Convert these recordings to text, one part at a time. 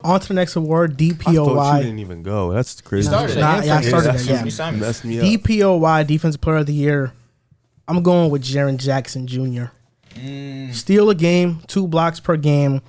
On to the next award, I thought you DPOY. didn't even go. That's crazy. started it. I started it, yeah. You Messed me up. DPOY, Defensive Player of the Year. I'm going with Jaren Jackson Jr. Steal a game, 2 blocks per game.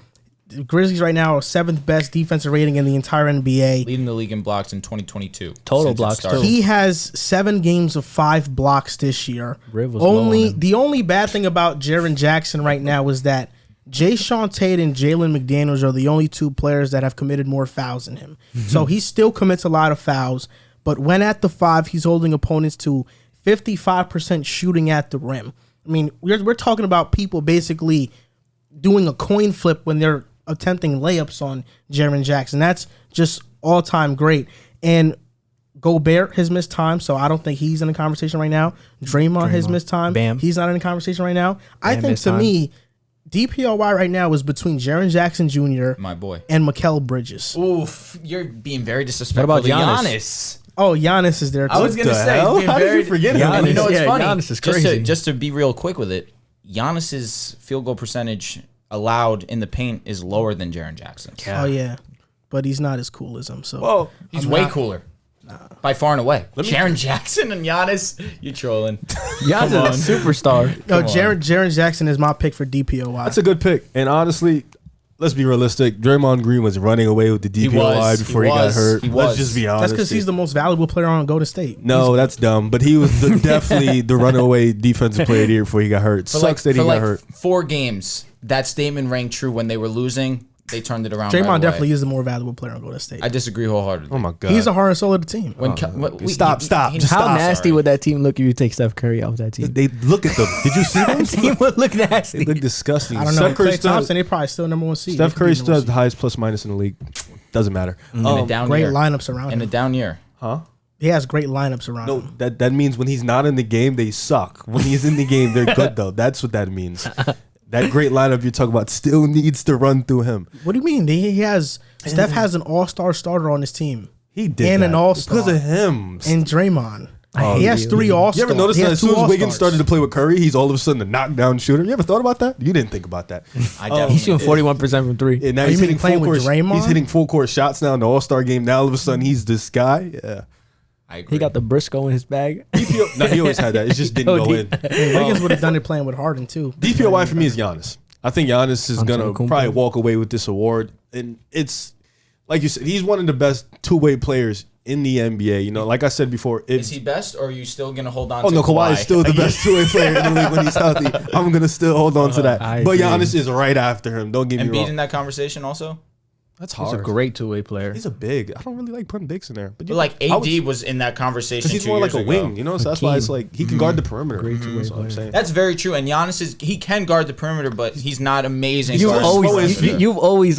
The Grizzlies right now are 7th best defensive rating in the entire NBA. Leading the league in blocks in 2022. Total since it blocks, started. too. He has 7 games of 5 blocks this year. Riv was low on him. The only bad thing about Jaren Jackson right now is that Jay Sean Tate and Jalen McDaniels are the only 2 players that have committed more fouls than him. So he still commits a lot of fouls, but when at the 5, he's holding opponents to 55% shooting at the rim. I mean, we're talking about people basically doing a coin flip when they're attempting layups on Jaren Jackson. That's just all-time great. And Gobert has missed time, so I don't think he's in the conversation right now. Draymond has missed time. Bam. He's not in the conversation right now. I think, missed to time. me, DPOY right now is between Jaren Jackson Jr. My boy. and Mikal Bridges. Oof, you're being very disrespectful What to about Giannis. Oh, Giannis is there, too. I was gonna say, hell? he's being How did very, you forget And Giannis? you know what's Yeah, funny? Giannis is crazy. Just to be real quick with it, Giannis's field goal percentage allowed in the paint is lower than Jaren Jackson's. Oh, yeah. But he's not as cool as him, so. Well, He's way cooler. By far and away. Jaren Jackson and Giannis, you trolling. Giannis is a superstar. No, Jaren Jackson is my pick for DPOY. that's a good pick. And honestly, let's be realistic. Draymond Green was running away with the DPOI before he got hurt. Let's just be honest. That's because he's the most valuable player on Golden State. No, that's dumb. But he was definitely the runaway defensive player of the year before he got hurt. Sucks that he got hurt. 4 games, that statement rang true when they were losing. They turned it around. Draymond right away. definitely is the more valuable player on Golden State. I disagree wholeheartedly. Oh my god, He's the heart and soul of the team. When Stop. Just How stop. nasty would that team look if you take Steph Curry off that team? They look at them. Did you see them? That team would look They nasty. look disgusting. I don't know. Steph Curry Klay still, Thompson, they probably still number 1 seed. Steph They could Curry be still number has one the highest plus minus in the league. Doesn't matter. in a down great year. lineups around In a him. down year. Huh? He has great lineups around No, him. that means when he's not in the game, they suck. When he's in the game, they're good though. That's what that means. That great lineup you're talking about still needs to run through him. What do you mean? Steph has an all-star starter on his team. He did And that. an all-star. Because of him. And Draymond. Oh, He has you. 3 all-stars. You ever notice He that has as soon 2 as Wiggins all-stars. started to play with Curry, he's all of a sudden a knockdown shooter? You ever thought about that? You didn't think about that. I definitely He's shooting 41% from 3. And now Oh, he's you mean hitting playing full with court. Draymond? He's hitting full court shots now in the All-Star game. Now all of a sudden he's this guy. Yeah. I agree. He got the Briscoe in his bag. No, he always had that. It just didn't Go go in. Wiggins would have done it playing with Harden, too. DPOY for me is Giannis. I think Giannis is going to Antetokounmpo. probably walk away with this award. And it's, like you said, he's one of the best two-way players in the NBA. You know, like I said before. Is he best, or are you still going to hold on Oh, to no, Kawhi? Kawhi is still the best two-way player in the league when he's healthy. I'm going to still hold on to that. I But agree. Giannis is right after him. Don't get me Embiid wrong. in that conversation also? That's He's hard. a great two-way player. He's a big. I don't really like putting bigs in there. But But like I AD would- was in that conversation Because he's 2 more like years a ago. wing, you know. So that's why it's like he can guard the perimeter. Great two-way That's what I'm player. saying. That's very true. And Giannis he can guard the perimeter, but he's not amazing. You've guarding slow always, as perimeter. feet. you've always He's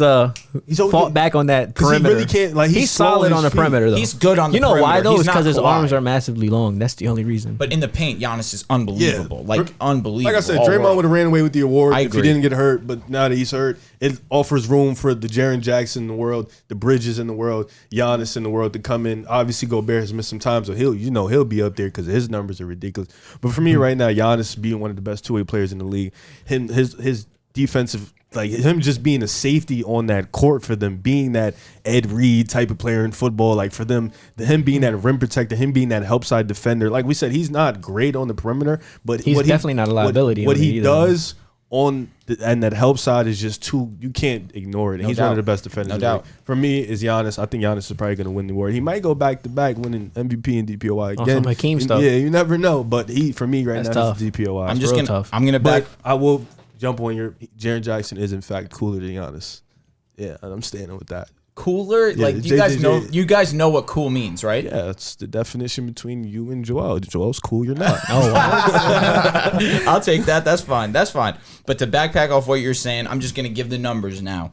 always- fought back on that 'Cause he perimeter. really can't. Like He's solid slow on the his feet. perimeter, though. He's good on the You know why, perimeter. though? He's It's not because his Kawhi. arms are massively long. That's the only reason. But in the paint, Giannis is unbelievable. Yeah. Like unbelievable. Like I said, all Draymond world. would have ran away with the award I if he agree. didn't get hurt. But now that he's hurt, it offers room for the Jaren Jackson in the world, the Bridges in the world, Giannis in the world to come in. Obviously, Gobert has missed some time, so he'll be up there because his numbers are ridiculous. But for me right now, Giannis being one of the best two-way players in the league, his defensive, like him just being a safety on that court for them, being that Ed Reed type of player in football, like for them, him being that rim protector, him being that help side defender. Like we said, he's not great on the perimeter, but He's definitely not a liability What on it he either. does and that help side is just too, you can't ignore it. And No he's doubt. one of the best defenders. No in the doubt. league. For me, is Giannis. I think Giannis is probably going to win the award. He might go back to back winning MVP and DPOI On again. some Hakeem stuff. Yeah, you never know. But for me right That's now, tough. it's DPOI. I'm just real gonna. tough. I'm gonna back. But I will jump on your Jaren Jackson is in fact cooler than Giannis. Yeah, and I'm standing with that. Cooler. Yeah, Like you guys know. JJJ. You guys know what cool means, right? Yeah, it's the definition between you and Joel. Joel's cool, you're not. Oh, wow. I'll take that. That's fine. That's fine. But to backpack off what you're saying, I'm just going to give the numbers now.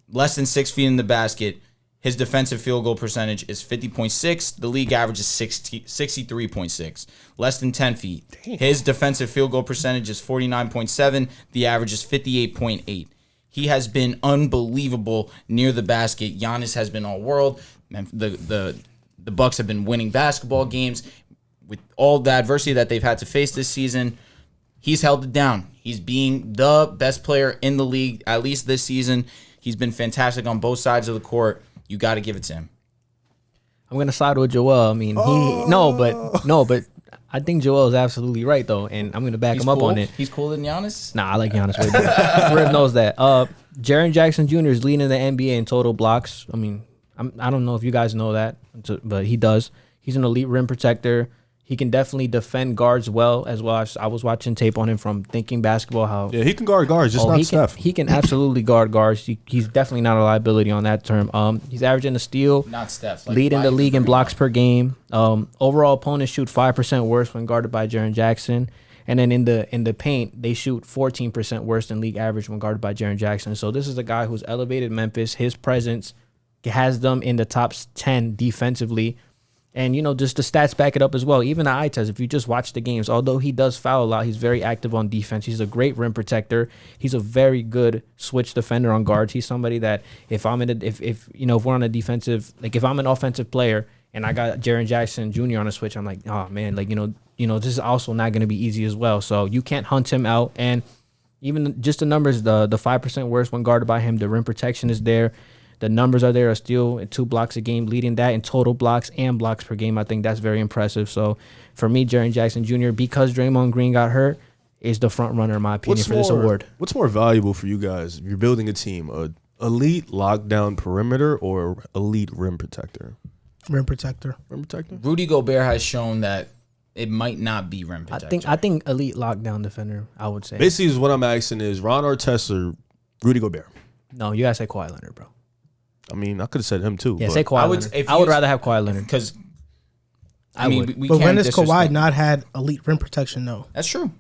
Less than 6 feet in the basket. His defensive field goal percentage is 50.6. The league average is 63.6. Less than 10 feet. His defensive field goal percentage is 49.7. The average is 58.8. He has been unbelievable near the basket. Giannis has been all world. The Bucks have been winning basketball games. With all the adversity that they've had to face this season, he's held it down. He's being the best player in the league, at least this season. He's been fantastic on both sides of the court. You got to give it to him. I'm gonna side with Joel. I mean, but I think Joel is absolutely right though, and I'm gonna back him up on it. He's cooler than Giannis. Nah, I like Giannis way better. Rip knows that. Jaren Jackson Jr. is leading the NBA in total blocks. I mean, I don't know if you guys know that, but he does. He's an elite rim protector. He can definitely defend guards well as well. I was watching tape on him from Thinking Basketball. How he can guard guards, just not Steph. He can absolutely guard guards. He's definitely not a liability on that term. He's averaging a steal, not Steph, leading the league in blocks per game. Overall, opponents shoot 5% worse when guarded by Jaren Jackson, and then in the paint they shoot 14% worse than league average when guarded by Jaren Jackson. So this is a guy who's elevated Memphis. His presence has them in the top 10 defensively. And, just the stats back it up as well. Even the eye test, if you just watch the games, although he does foul a lot, he's very active on defense. He's a great rim protector. He's a very good switch defender on guards. He's somebody that if we're on a defensive, like if I'm an offensive player and I got Jaren Jackson Jr. on a switch, I'm like, oh man, like, this is also not going to be easy as well. So you can't hunt him out. And even just the numbers, the 5% worse when guarded by him, the rim protection is there. The numbers are there, a steal and 2 blocks a game, leading that in total blocks and blocks per game. I think that's very impressive. So for me, Jaren Jackson Jr., because Draymond Green got hurt, is the front runner in my opinion for this award. What's more valuable for you guys if you're building a team, elite lockdown perimeter or elite rim protector? Rim protector. Rim protector? Rudy Gobert has shown that it might not be rim protector. I think elite lockdown defender, I would say. Basically, is what I'm asking is Ron Artest or Rudy Gobert? No, you gotta say Kawhi Leonard, bro. I mean, I could have said him too. Yeah, say Kawhi Leonard. I would rather have Kawhi Leonard. Because, but when has Kawhi not had elite rim protection, though? That's true.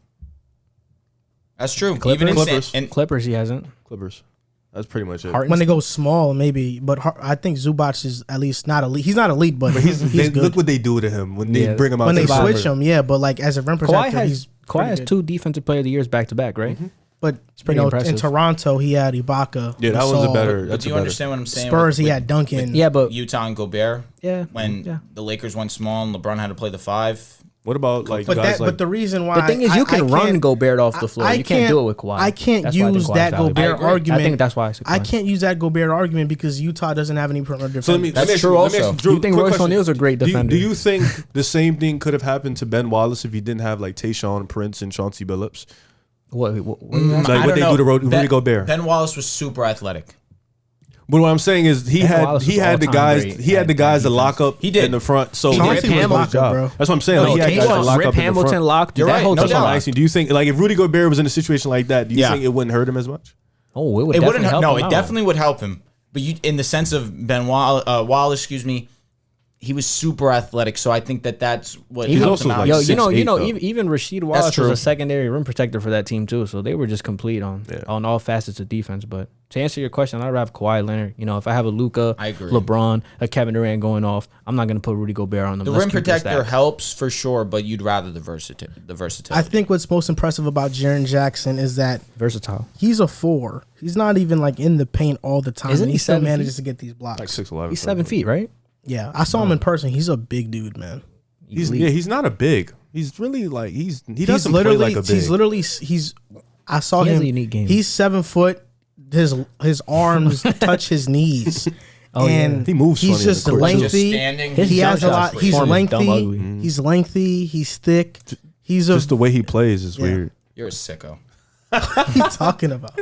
That's true. Clippers, he hasn't. Clippers. That's pretty much it. When they go small, maybe. But I think Zubac is at least not elite. He's not elite, but he's good. Look what they do to him when they bring him out. When they switch him, but like as a rim protector, Kawhi has 2 defensive player of the years back to back, right? Mm-hmm. But it's pretty impressive. In Toronto, he had Ibaka. Yeah, that was a better. But do you understand what I'm saying? Spurs, he had Duncan. Yeah, but Utah and Gobert. Yeah, when the Lakers went small and LeBron had to play the 5. What about but the reason why the thing is you can run Gobert off the floor. You can't do it with Kawhi. I can't use that Gobert argument. I think that's why I can't use that Gobert argument because Utah doesn't have any perimeter defenders. That's true. Also, you think Royce O'Neal's a great defender? Do you think the same thing could have happened to Ben Wallace if he didn't have like Tayshaun Prince and Chauncey Billups? What they do to Rudy Gobert? Ben Wallace was super athletic. But what I'm saying is he had the guys to lock up in the front. So Chauncey was locked up, bro. That's what I'm saying. He had guys to lock Rip up in the Hamilton front. locked. You're right. No doubt. I'm asking, do you think like if Rudy Gobert was in a situation like that, do you think it wouldn't hurt him as much? Oh, it wouldn't help. No, it definitely would help him. But in the sense of Ben Wallace, he was super athletic, so I think that's what helped him out. Even Rasheed Wallace was a secondary rim protector for that team too, so they were just complete on all facets of defense. But to answer your question, I'd rather have Kawhi Leonard. If I have a Luka, LeBron, a Kevin Durant going off, I'm not going to put Rudy Gobert on them. The rim protector helps for sure, but you'd rather the versatility. I think what's most impressive about Jaren Jackson is that versatile. He's a 4. He's not even like in the paint all the time. Isn't he still manages to get these blocks. Like 6'11". He's 7 feet, right? Yeah, I saw him in person. He's a big dude, man. He's not a big. He's really like he doesn't play like a big. I saw him. He has a unique game. He's 7 foot. His arms touch his knees. And he moves. He's just lengthy. He has a lot. He's lengthy. He's lengthy. He's thick. He's just the way he plays is weird. You're a sicko. What are you talking about?